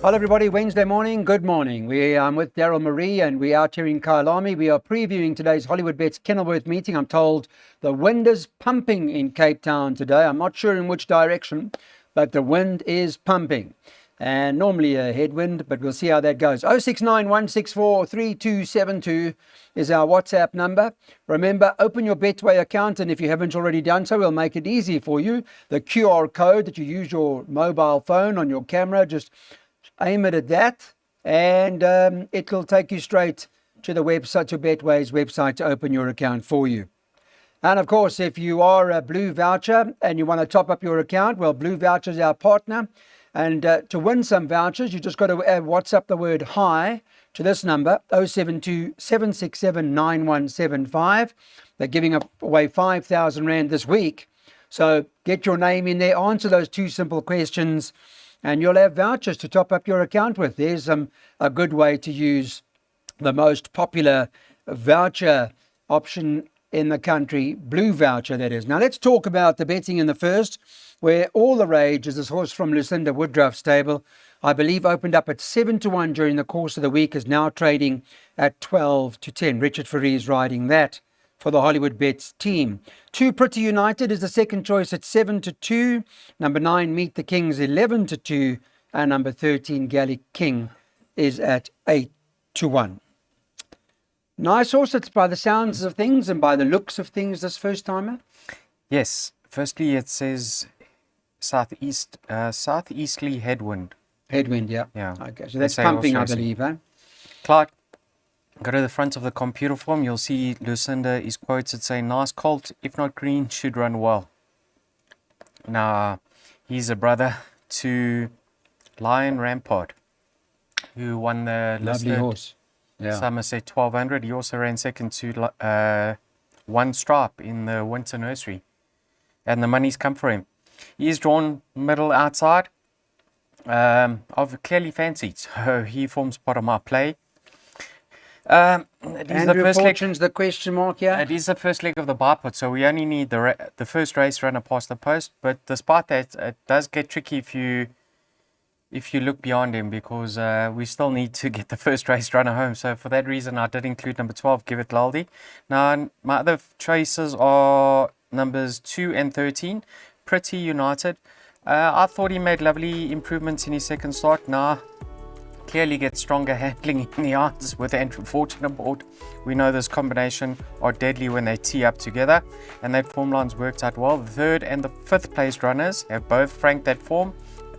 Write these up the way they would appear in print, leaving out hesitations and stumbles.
Hello, everybody. Wednesday morning. Good morning. I'm with Daryl Marie, and we're out here in Kyalami. We are previewing today's Hollywood Bets Kenilworth meeting. I'm told the wind is pumping in Cape Town today. I'm not sure in which direction, but the wind is pumping. And normally a headwind, but we'll see how that goes. 0691643272 is our WhatsApp number. Remember, open your Betway account, and if you haven't already done so, we'll make it easy for you. The QR code that you use your mobile phone on your camera, just aim it at that, and it'll take you straight to the website, to Betway's website, to open your account for you. And of course, if you are a Blue Voucher and you want to top up your account, well, Blue Voucher is our partner. And to win some vouchers, you just got to WhatsApp the word hi to this number, 072 767 9175. They're giving away 5,000 Rand this week. So get your name in there, answer those two simple questions, and you'll have vouchers to top up your account with. There's a good way to use the most popular voucher option in the country, Blue Voucher, that is. Now let's talk about the betting in the first, where all the rage is this horse from Lucinda Woodruff stable. I believe opened up at 7-1 during the course of the week, is now trading at 12-10. Richard Fourie is riding that for the Hollywood Bets team. 2 Pretty United is the second choice at 7-2. Number 9 Meet the Kings 11-2, and number 13 Gallic King is at 8-1. Nice horse. It's by the sounds of things and by the looks of things this first timer. Yes. Firstly, it says southeasterly headwind. Headwind, yeah. Yeah. Okay, so that's pumping, I believe, eh? Clark, go to the front of the computer form. You'll see Lucinda is quoted saying, "Nice colt, if not green, should run well." Now, he's a brother to Lion Rampart, who won the Lovely horse. Yeah. Somerset 1200. He also ran second to One Stripe in the Winter Nursery. And the money's come for him. He's drawn middle outside. I've clearly fancied, so he forms part of my play. Andrew Fortune's the question mark here. It is the first leg of the bipod, so we only need the first race runner past the post. But despite that, it does get tricky if you look beyond him, because we still need to get the first race runner home. So for that reason, I did include number 12, Give It Laldi. Now, my other choices are numbers 2 and 13, Pretty United. I thought he made lovely improvements in his second start. Now, clearly gets stronger handling in the irons with Andrew Fortune aboard. We know this combination are deadly when they tee up together, and that form line's worked out well. The third and the fifth place runners have both franked that form.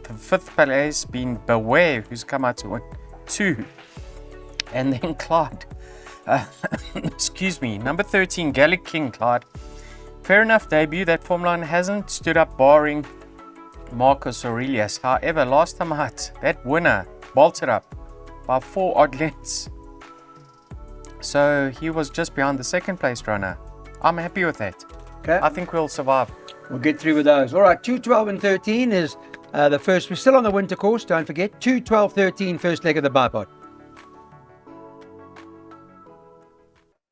The fifth place being Beware, who's come out to win 2. And then Clyde. Excuse me. Number 13, Gallic King, Clyde. Fair enough debut. That form line hasn't stood up barring Marcus Aurelius. However, last time out, that winner bolted up by 4 odd lengths. So he was just behind the second place runner. I'm happy with that. Okay. I think we'll survive. We'll get through with those. All right, 2, 12 and 13 is the first. We're still on the winter course, don't forget. 2, 12, 13, first leg of the bipod.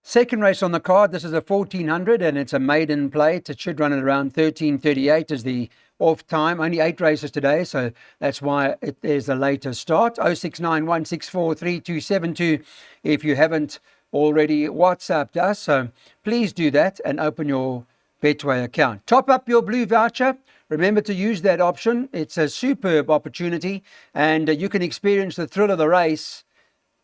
Second race on the card, this is a 1400 and it's a maiden plate. It should run at around 13:38 as the off time. Only 8 races today, so that's why there's a later start. 0691643272 if you haven't already WhatsApped us. So please do that and open your Betway account. Top up your Blue Voucher. Remember to use that option. It's a superb opportunity, and you can experience the thrill of the race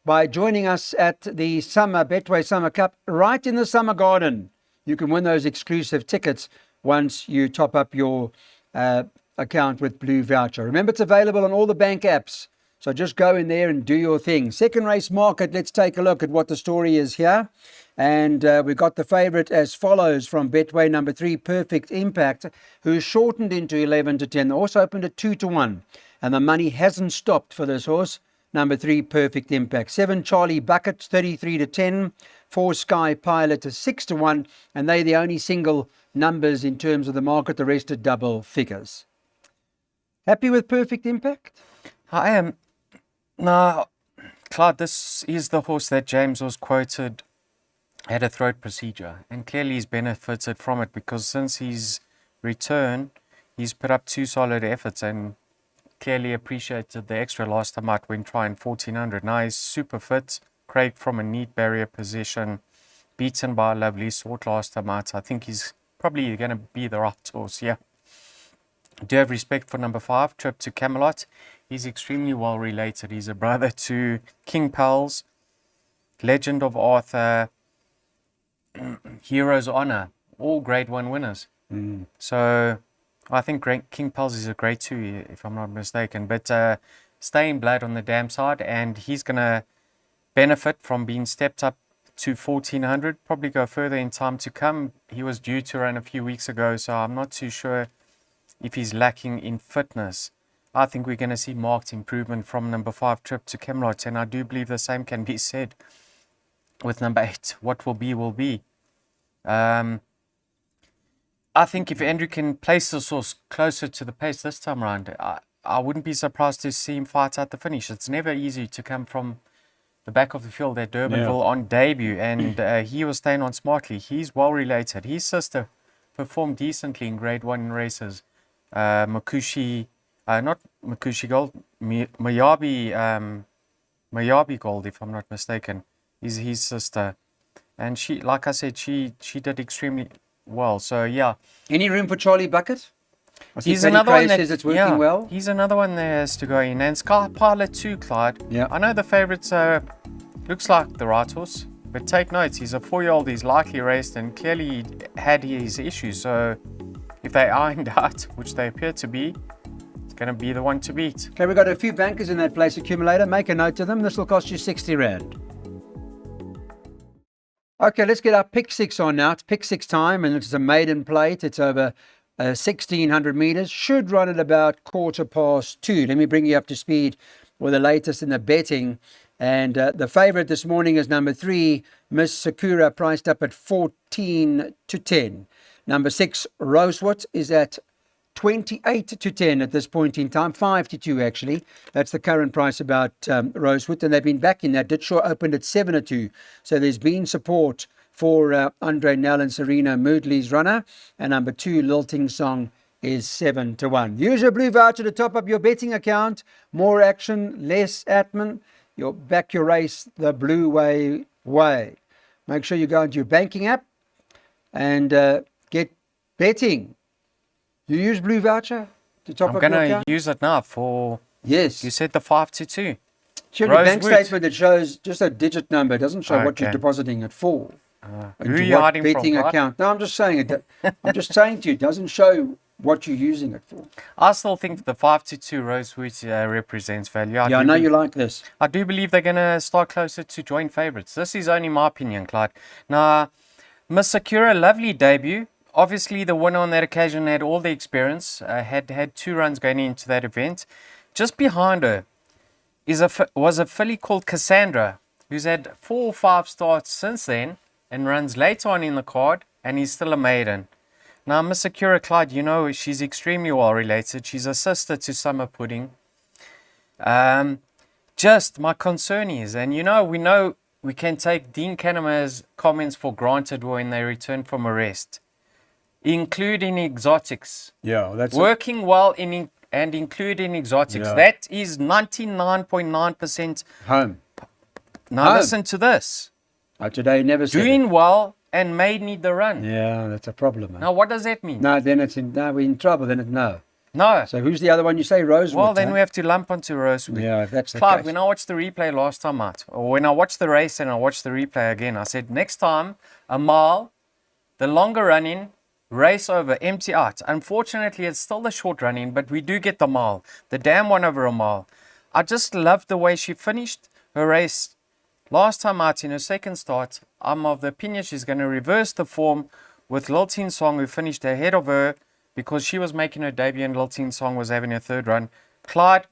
by joining us at the Betway Summer Cup right in the Summer Garden. You can win those exclusive tickets once you top up your account with Blue Voucher. Remember, it's available on all the bank apps, so just go in there and do your thing. Second race market, let's take a look at what the story is here. And we've got the favourite as follows from Betway, number 3, Perfect Impact, who's shortened into 11-10. The horse opened at 2-1, and the money hasn't stopped for this horse. Number 3, Perfect Impact. 7, Charlie Bucket, 33-10. 4, Sky Pilot, 6-1. And they're the only single numbers in terms of the market. The rest are double figures. Happy with Perfect Impact? I am. Now, Clyde, this is the horse that James was quoted had a throat procedure. And clearly he's benefited from it, because since his return, he's put up 2 solid efforts. And clearly appreciated the extra last time out when trying 1400. Now he's super fit. Craig from a neat barrier position, beaten by a lovely sort last time out. I think he's probably going to be the right horse, yeah. Do have respect for number 5, Trip to Camelot. He's extremely well related. He's a brother to King Pals, Legend of Arthur, Hero's Honor, all grade 1 winners. So I think King Pals is a grade 2, if I'm not mistaken. But staying blood on the dam side, and he's going to benefit from being stepped up to 1400, probably go further in time to come. He was due to run a few weeks ago, so I'm not too sure if he's lacking in fitness. I think we're going to see marked improvement from number 5, Trip to Camelot, and I do believe the same can be said with number 8, What Will Be, Will Be. I think if Andrew can place the horse closer to the pace this time around, I wouldn't be surprised to see him fight out the finish. It's never easy to come from the back of the field at Durbanville on debut, and he was staying on smartly. He's well related. His sister performed decently in grade 1 races. Makushi Gold, Mayabi Gold, if I'm not mistaken, is his sister. And she, like I said, she did extremely well. So yeah. Any room for Charlie Bucket? He's another one that says it's working well. He's another one that has to go in. And Sky Pilot too, Clyde. Yeah. I know the favourites looks like the right horse, but take note, he's a 4-year-old. He's likely raced and clearly had his issues. So if they are in doubt, which they appear to be, it's going to be the one to beat. Okay, we've got a few bankers in that place accumulator. Make a note of them. This will cost you 60 Rand. Okay, let's get our pick 6 on now. It's pick 6 time, and it's a maiden plate. It's over 1,600 meters. Should run at about 2:15. Let me bring you up to speed with the latest in the betting. And the favorite this morning is number 3, Miss Sakura, priced up at 14 to 10. Number 6, Rosewood, is at 28 to 10 at this point in time, 5 to 2 actually. That's the current price about Rosewood, and they've been backing that. Ditshaw opened at 7 to 2, so there's been support for Andre Nell and Serena Moodley's runner. And number 2, Lilting Song, is 7 to 1. Use your blue voucher to top up your betting account. More action, less admin. You'll back your race the blue way. Make sure you go into your banking app and get betting. You use blue voucher to top up your account? I'm going to use it now for... Yes. You said the 5 to 2. Sure, your bank statement, it shows just a digit number. It doesn't show what you're depositing it for. Who are you hiding betting from, account. No, I'm just saying it. I'm just saying to you, it doesn't show what you're using it for. I still think the 5 to 2 Rosewood represents value. I know you like this. I do believe they're going to start closer to joint favourites. This is only my opinion, Clyde. Now, Miss Sakura, lovely debut. Obviously, the winner on that occasion had all the experience, had 2 runs going into that event. Just behind her was a filly called Cassandra, who's had 4 or 5 starts since then and runs later on in the card, and is still a maiden. Now, Miss Sakura, Clyde, you know, she's extremely well related. She's a sister to Summer Pudding. Just my concern is, and you know we can take Dean Canema's comments for granted when they return from arrest, including exotics. Yeah, that's working well in and including exotics. Yeah. That is 99.9% home. Now Home. listen to this. Today never said Doing it. well and may need the run. Yeah, that's a problem. Man. Now what does that mean? No, then we're in trouble. Then no. No. So who's the other one you say? Rosewood. Well, then we have to lump onto Rosewood. Yeah, if that's the Clyde, case. when I watched the replay last time out, or when I watched the race and I watched the replay again, I said next time a mile, the longer running, race over, empty out. Unfortunately, it's still the short running, but we do get the mile. The damn one over a mile. I just loved the way she finished her race last time out in her second start. I'm of the opinion she's going to reverse the form with Lilting Song, who finished ahead of her because she was making her debut and Lilting Song was having her third run. Clyde,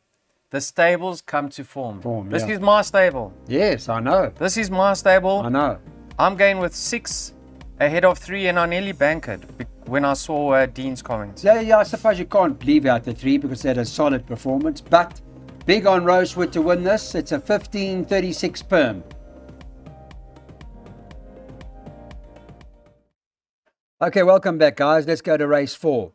the stables come to form. This is my stable. Yes, I know. This is my stable. I know. I'm going with 6 ahead of 3, and I nearly banked it when I saw Dean's comments. Yeah, I suppose you can't leave out the 3 because they had a solid performance, but big on Rosewood to win this. It's a 15.36 perm. Okay, welcome back, guys. Let's go to race 4.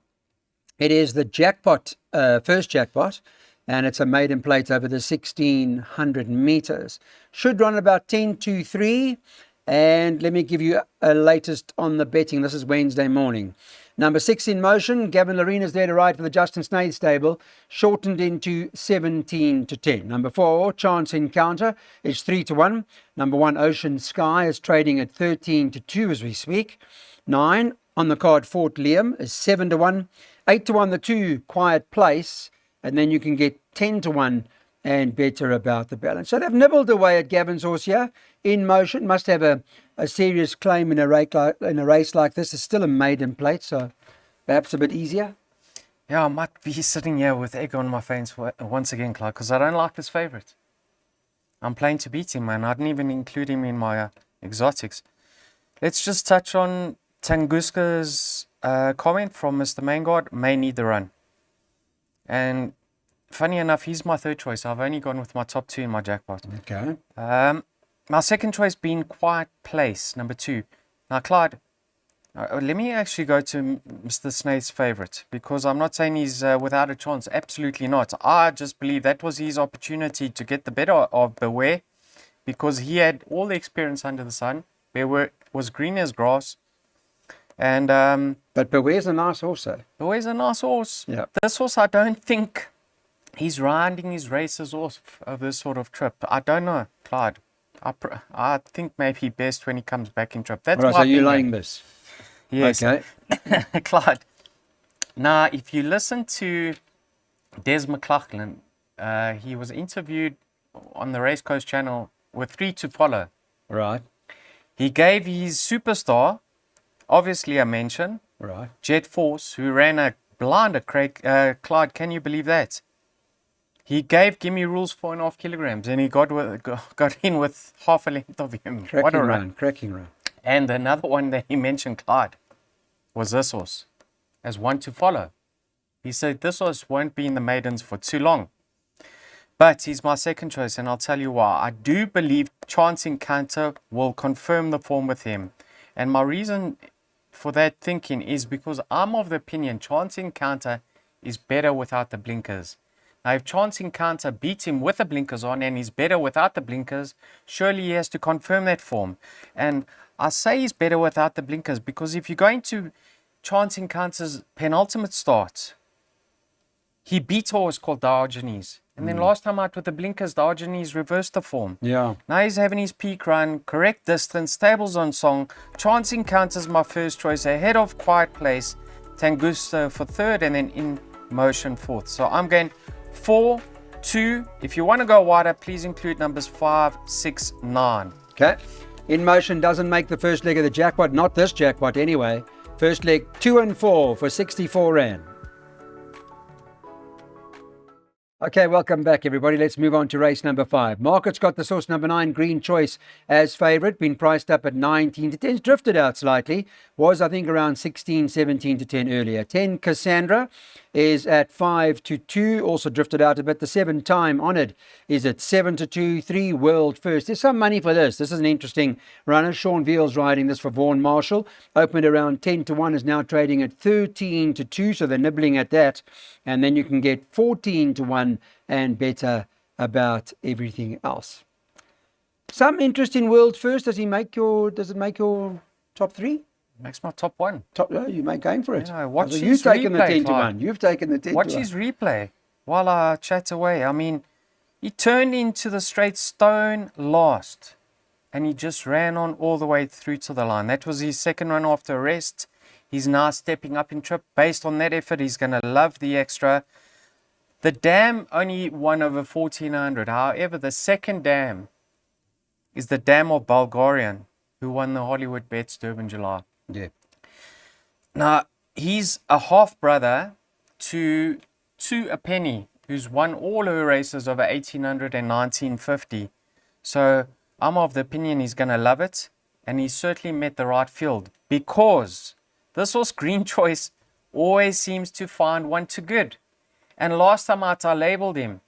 It is the jackpot, first jackpot, and it's a maiden plate over the 1600 meters. Should run about 10-3. And let me give you a latest on the betting. This is Wednesday morning. Number 6 In Motion, Gavin Lorena's there to ride for the Justin Snaith stable, shortened into 17-10. Number 4, Chance Encounter, is 3-1. Number 1, Ocean Sky, is trading at 13-2 as we speak. 9, on the card, Fort Liam, is 7-1. 8-1, the 2, Quiet Place, and then you can get 10-1 and better about the balance. So they've nibbled away at Gavin's horse here. In Motion must have a serious claim in a race like this. It's still a maiden plate, so perhaps a bit easier. Yeah, I might be sitting here with egg on my face once again, Clark, because I don't like this favourite. I'm playing to beat him, man. I didn't even include him in my exotics. Let's just touch on Tunguska's comment from Mr. Mangard, may need the run. And funny enough, he's my third choice. I've only gone with my top 2 in my jackpot. Okay. My second choice being Quiet Place, number 2. Now, Clyde, let me actually go to Mr. Snaith's favourite, because I'm not saying he's without a chance. Absolutely not. I just believe that was his opportunity to get the better of Beware, because he had all the experience under the sun. Beware was green as grass. And but Beware's a nice horse, though. Beware's a nice horse. Yeah. This horse, I don't think he's riding his races off of this sort of trip. I don't know, Clyde. I think maybe best when he comes back in trip. That's All right, so you're laying this? Yes. Okay. Clyde. Now, if you listen to Des McLaughlin, he was interviewed on the Race Coast channel with 3 to follow. Right. He gave his superstar, obviously a mention, Right. Jet Force, who ran a blinder. Clyde, can you believe that? He gave Gimme Rules 4.5 kilograms, and he got in with half a length of him. What a run. Cracking run. And another one that he mentioned, Clyde, was this horse, as one to follow. He said this horse won't be in the maidens for too long. But he's my second choice, and I'll tell you why. I do believe Chance Encounter will confirm the form with him. And my reason for that thinking is because I'm of the opinion Chance Encounter is better without the blinkers. Now, if Chance Encounter beats him with the blinkers on and he's better without the blinkers, surely he has to confirm that form. And I say he's better without the blinkers because if you're going to Chance Encounter's penultimate start, he beat a horse called Diogenes. And then last time out with the blinkers, Diogenes reversed the form. Yeah. Now he's having his peak run, correct distance, stables on song. Chance Encounter's my first choice, ahead of Quiet Place, Tunguska for third, and then In Motion fourth. So I'm going 4, 2. If you want to go wider, please include numbers 5, 6, 9. Okay. In Motion doesn't make the first leg of the jackpot, not this jackpot anyway. First leg 2 and 4 for 64 Rand. Okay, welcome back, everybody. Let's move on to race number 5. Market's got the source number 9, Green Choice, as favourite. Been priced up at 19 to 10. It's drifted out slightly. Was, I think, around 16, 17 to 10 earlier. 10, Cassandra, is at 5 to 2. Also drifted out a bit. The 7, Time Honoured, is at 7 to 2. 3, World First. There's some money for this. This is an interesting runner. Sean Veal's riding this for Vaughan Marshall. Opened around 10 to 1. Is now trading at 13 to 2. So they're nibbling at that. And then you can get 14 to 1 and better about everything else. Some interest in World First. Does it make your top 3? Makes my top 1. You make going for it. Yeah, watch You've his taken the replay, 10 to Clive. 1. You've taken the 10 Watch to 1. his replay while I chat away. I mean, he turned into the straight stone last and he just ran on all the way through to the line. That was his second run after a rest. He's now stepping up in trip. Based on that effort, he's going to love the extra. The dam only won over 1,400. However, the second dam is the dam of Bulgarian, who won the Hollywood Bets Durban July. Yeah. Now, he's a half-brother to a Penny, who's won all her races over 1,800 and 1,950. So I'm of the opinion he's going to love it, and he's certainly met the right field, because this horse, Green Choice, always seems to find one too good. And last time out, I labelled him,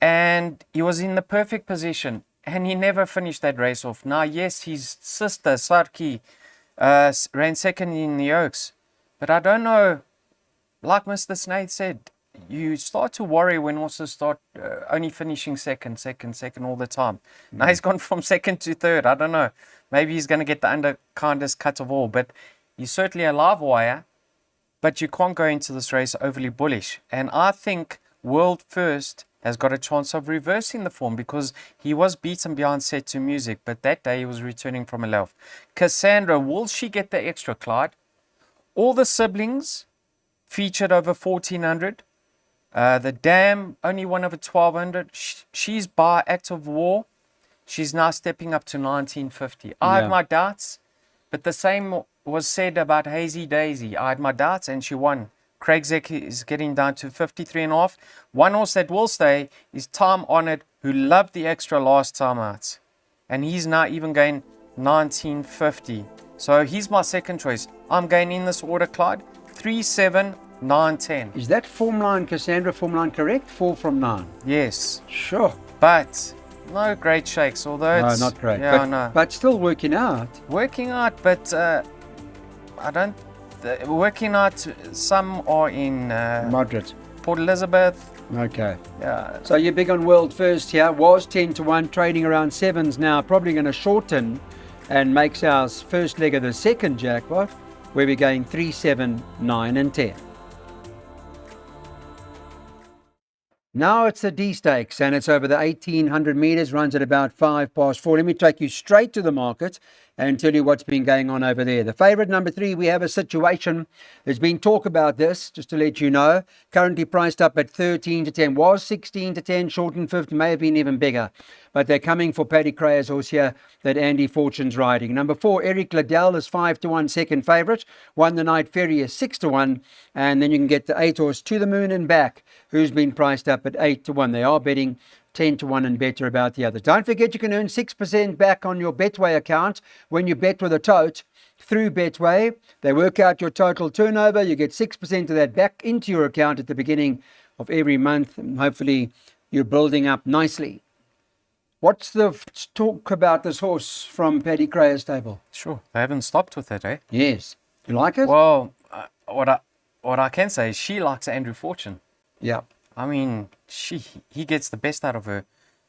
and he was in the perfect position, and he never finished that race off. Now, yes, his sister, Sarki, ran second in the Oaks, but I don't know, like Mr. Snaith said, you start to worry when horses start only finishing second all the time. Now he's gone from second to third. I don't know. Maybe he's going to get the underkindest cut of all, but he's certainly a live wire. But you can't go into this race overly bullish. And I think World First has got a chance of reversing the form because he was beaten behind set to music, but that day he was returning from a layoff. Cassandra, will she get the extra, Clyde? All the siblings featured over 1,400. The Dam, only one over 1,200. She's by Act of War. She's now stepping up to 1950. I had my doubts, but the same was said about Hazy Daisy. I had my doubts and she won. Craig Zek is getting down to 53.5. One horse that will stay is Time Honored, who loved the extra last time out. And he's now even going 1950. So he's my second choice. I'm going in this order, Clyde. 3, 7, 9, 10. Is that form line, Cassandra, form line correct? 4 from 9. Yes. Sure. But no great shakes, although No, it's... not great. Yeah, but, no. but still working out. Working out, but I don't... working out, some are in Moderate. Port Elizabeth. Okay. Yeah. So you're big on World First here. Was 10 to 1, trading around 7s now. Probably going to shorten and makes our first leg of the second jackpot, where we're going 3, 7, 9 and 10. Now it's the D Stakes and it's over the 1,800 metres, runs at about 5 past 4. Let me take you straight to the market and tell you what's been going on over there. The favourite, number 3, we have a situation. There's been talk about this, just to let you know. Currently priced up at 13 to 10. Was 16 to 10, shortened 50, may have been even bigger. But they're coming for Paddy Crayer's horse here that Andy Fortune's riding. Number 4, Eric Liddell is 5 to 1, second favourite. Won the Night Ferry is 6 to 1. And then you can get the 8 horse To the Moon and Back, who's been priced up at 8 to 1. They are betting 10 to 1 and better about the others. Don't forget you can earn 6% back on your Betway account when you bet with a tote through Betway. They work out your total turnover. You get 6% of that back into your account at the beginning of every month. And hopefully you're building up nicely. What's the talk about this horse from Paddy Crayer's stable? Sure. They haven't stopped with it, eh? Yes. You like it? Well, what I can say is she likes Andrew Fortune. Yeah. I mean, he gets the best out of her.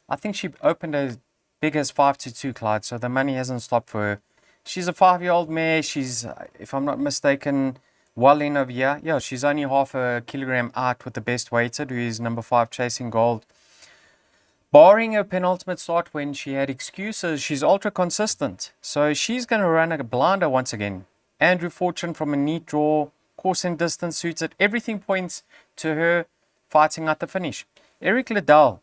I think she opened as big as 5 to 2, Clyde, so the money hasn't stopped for her. She's a 5-year-old mare. She's, if I'm not mistaken, well in over here. Yeah, she's only half a kilogram out with the best weighted, who is number 5, Chasing Gold. Barring her penultimate start when she had excuses, she's ultra consistent. So she's going to run a blinder once again. Andrew Fortune from a neat draw, course and distance suited. Everything points to her fighting at the finish. Eric Liddell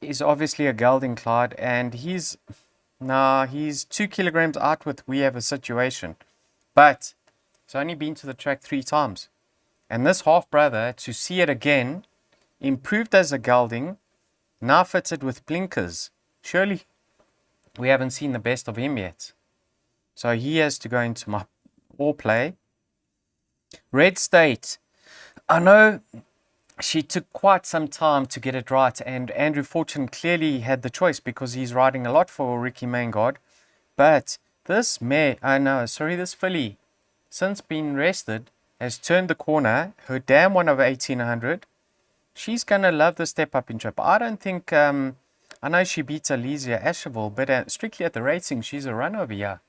is obviously a gelding, Clyde, and he's 2 kilograms out with We Have a Situation. But he's only been to the track 3 times. And this half-brother, to see it again, improved as a gelding, now fitted with blinkers. Surely we haven't seen the best of him yet. So he has to go into my all play. Red State. I know she took quite some time to get it right, and Andrew Fortune clearly had the choice because he's riding a lot for Ricky Maingard. But this this filly, since being rested, has turned the corner. Her Dam won over 1,800. She's going to love the step up in trip. I don't think, I know she beats Alizia Asherville, but strictly at the racing, she's a run over here.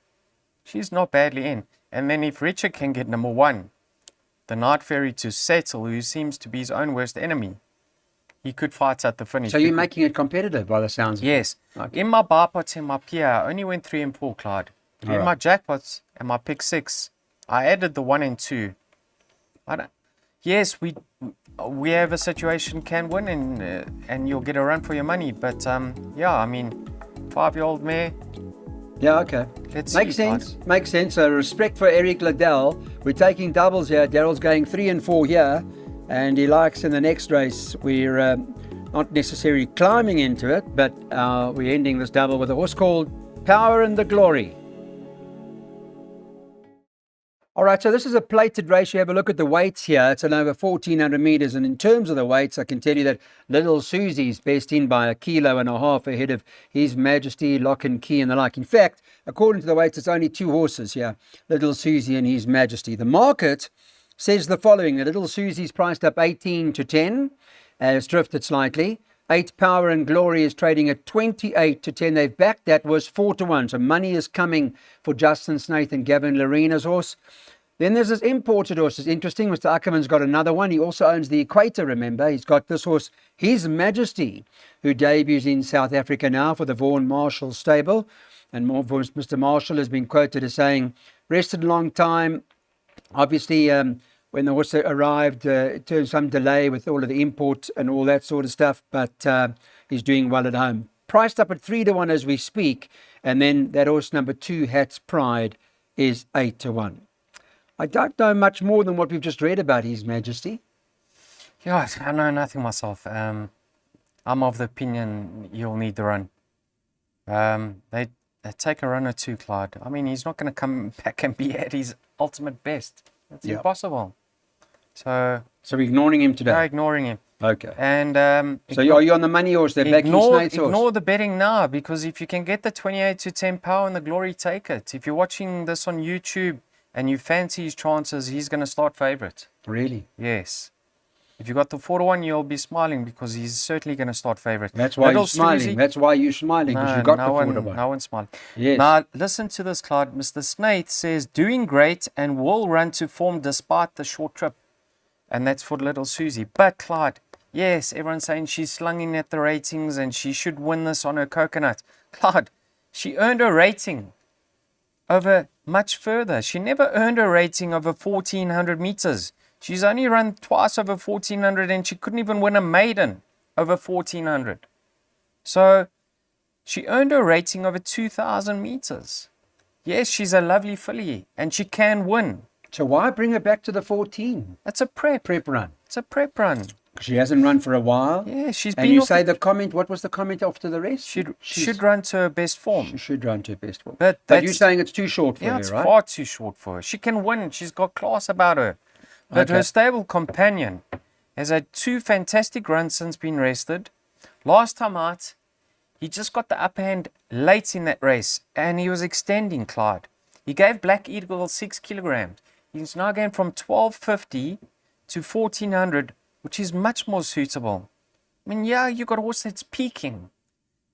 She's not badly in. And then if Richard can get number 1, the Night Ferry to Settle, who seems to be his own worst enemy, he could fight at the finish. So you're making it competitive by the sounds of it? Yes. Okay. In my bar pots and my PI, I only went 3 and 4, Clyde. In my jackpots and my pick 6, I added the 1 and 2. Yes, we have a situation can win and you'll get a run for your money. But yeah, I mean, 5-year-old mare. Yeah, okay. Makes sense. Makes sense. So respect for Eric Liddell. We're taking doubles here. Daryl's going 3 and 4 here, and he likes in the next race. We're not necessarily climbing into it, but we're ending this double with a horse called Power and the Glory. All right, so this is a plated race. You have a look at the weights here. It's an over 1,400 metres. And in terms of the weights, I can tell you that Little Susie's best in by 1.5 kilos ahead of His Majesty, Lock and Key and the like. In fact, according to the weights, it's only 2 horses here, Little Susie and His Majesty. The market says the following. The Little Susie's priced up 18 to 10. It's drifted slightly. 8 Power and Glory is trading at 28 to 10. They've backed that was 4 to 1. So money is coming for Justin Snaith and Gavin Lorena's horse. Then there's this imported horse. It's interesting. Mr. Ackerman's got another one. He also owns the Equator, remember. He's got this horse, His Majesty, who debuts in South Africa now for the Vaughan Marshall stable. And Mr. Marshall has been quoted as saying, rested a long time. Obviously, when the horse arrived, it turned some delay with all of the import and all that sort of stuff. But he's doing well at home. Priced up at 3 to 1 as we speak. And then that horse number 2, Hat's Pride, is 8 to 1. I don't know much more than what we've just read about His Majesty. Yeah, I know nothing myself. I'm of the opinion you'll need the run. They take a run or two, Clyde. I mean, he's not going to come back and be at his ultimate best. It's impossible. So we're ignoring him today? No, ignoring him. Okay. And so are you on the money horse? They're backing Snaith's horse? Ignore the betting now, because if you can get the 28 to 10 Power and the Glory, take it. If you're watching this on YouTube and you fancy his chances, he's going to start favourite. Really? Yes. If you got the 4 to 1, you'll be smiling because he's certainly going to start favourite. That's why you're smiling. That's why you're smiling, because you got the 4 to 1. No one's smiling. Yes. Now, listen to this, Clyde. Mr. Snaith says, doing great and will run to form despite the short trip. And that's for little Susie. But, Clyde, yes, everyone's saying she's slunging at the ratings and she should win this on her coconut. Clyde, she earned a rating over much further. She never earned a rating over 1,400 meters. She's only run twice over 1,400 and she couldn't even win a maiden over 1,400. So she earned a rating over 2,000 meters. Yes, she's a lovely filly and she can win. So why bring her back to the 14? It's a prep run. It's a prep run. She hasn't run for a while. Yeah, she's been. And you say the comment, what was the comment after the rest? Should run to her best form. She should run to her best form. But you're saying it's too short for her, right? Yeah, it's far too short for her. She can win. She's got class about her. But her stable companion has had 2 fantastic runs since being rested. Last time out, he just got the upper hand late in that race and he was extending, Clyde. He gave Black Eagle 6 kilograms. He's now going from 1250 to 1400, which is much more suitable. I mean, yeah, you got a horse that's peaking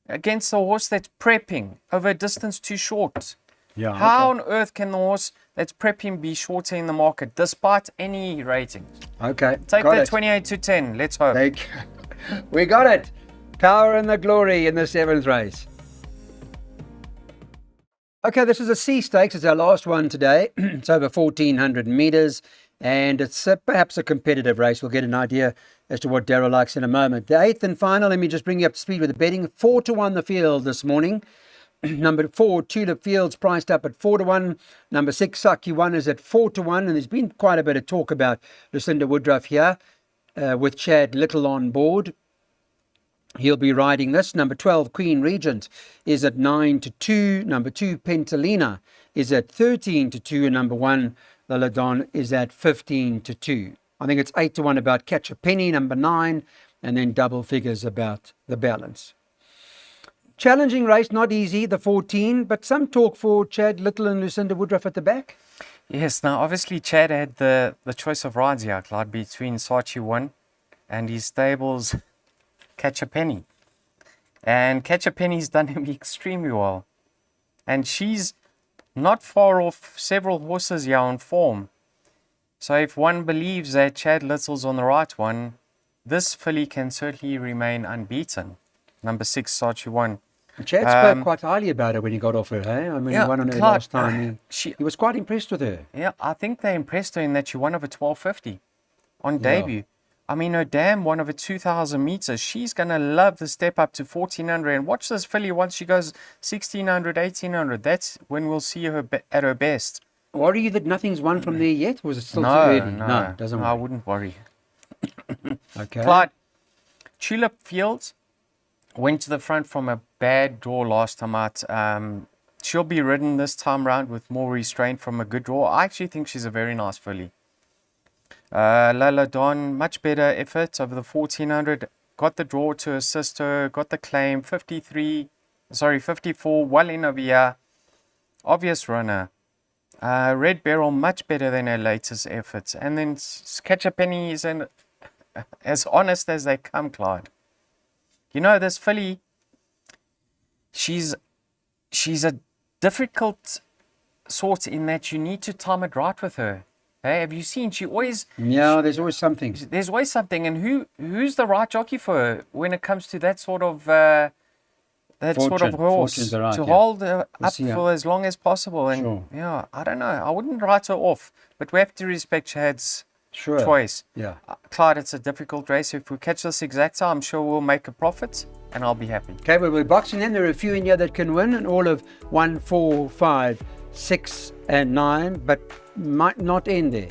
against a horse that's prepping over a distance too short. Yeah. How on earth can the horse that's prepping be shorter in the market despite any ratings? Okay. Take that 28 to 10. Let's hope. We got it. Power and the Glory in the 7th race. Okay, this is a C Stakes. It's our last one today. It's over 1,400 meters, and it's perhaps a competitive race. We'll get an idea as to what Darryl likes in a moment. The 8th and final, let me just bring you up to speed with the betting. 4 to 1 the field this morning. Number 4, Tulip Fields, priced up at 4 to 1. Number 6, Saki 1 is at 4 to 1. And there's been quite a bit of talk about Lucinda Woodruff here with Chad Little on board. He'll be riding this. Number 12, Queen Regent, is at 9 to 2. Number 2, Pentalina, is at 13 to 2. And number 1, Laladon, is at 15 to 2. I think it's 8 to 1 about Catch a Penny, number 9, and then double figures about the balance. Challenging race, not easy, the 14, but some talk for Chad Little and Lucinda Woodruff at the back. Yes, now obviously Chad had the choice of rides here, Clyde, between Saatchi 1 and his stable's Catch a Penny. And Catch a Penny's done him extremely well. And she's not far off several horses here on form. So if one believes that Chad Little's on the right one, this filly can certainly remain unbeaten. Number 6, Saatchi 1. Chad spoke quite highly about her when he got off her, hey? I mean, he won on her last time. He was quite impressed with her. Yeah, I think they impressed her in that she won over 1250 on debut. I mean, her dam won over 2,000 meters. She's going to love the step up to 1,400. And watch this filly once she goes 1,600, 1,800. That's when we'll see her at her best. Worry you that nothing's won from there yet? Or was it still too early? No, doesn't worry. I wouldn't worry. Okay. Clyde, Tulip Fields went to the front from a bad draw last time out. She'll be ridden this time round with more restraint from a good draw. I actually think she's a very nice filly. Lala Don, much better effort over the 1,400. Got the draw to assist her. Got the claim. 54. Well in over here. Obvious runner. Red Beryl much better than her latest efforts. And then Catch a Penny is as honest as they come, Clyde. You know, this filly, she's a difficult sort in that you need to time it right with her. Hey, have you seen? Yeah, there's always something. There's always something, and who's the right jockey for her when it comes to that sort of horse Fortune's the right, to yeah. hold her We'll up see her. for as long as possible? And Sure. yeah, I don't know. I wouldn't write her off, but we have to respect Chad's Sure. choice. Yeah. Clyde, it's a difficult race. If we catch this exacta, I'm sure we'll make a profit, and I'll be happy. Okay, well, we're boxing in. There are a few in here that can win, and all of 1, 4, 5, 6, and 9, but might not end there.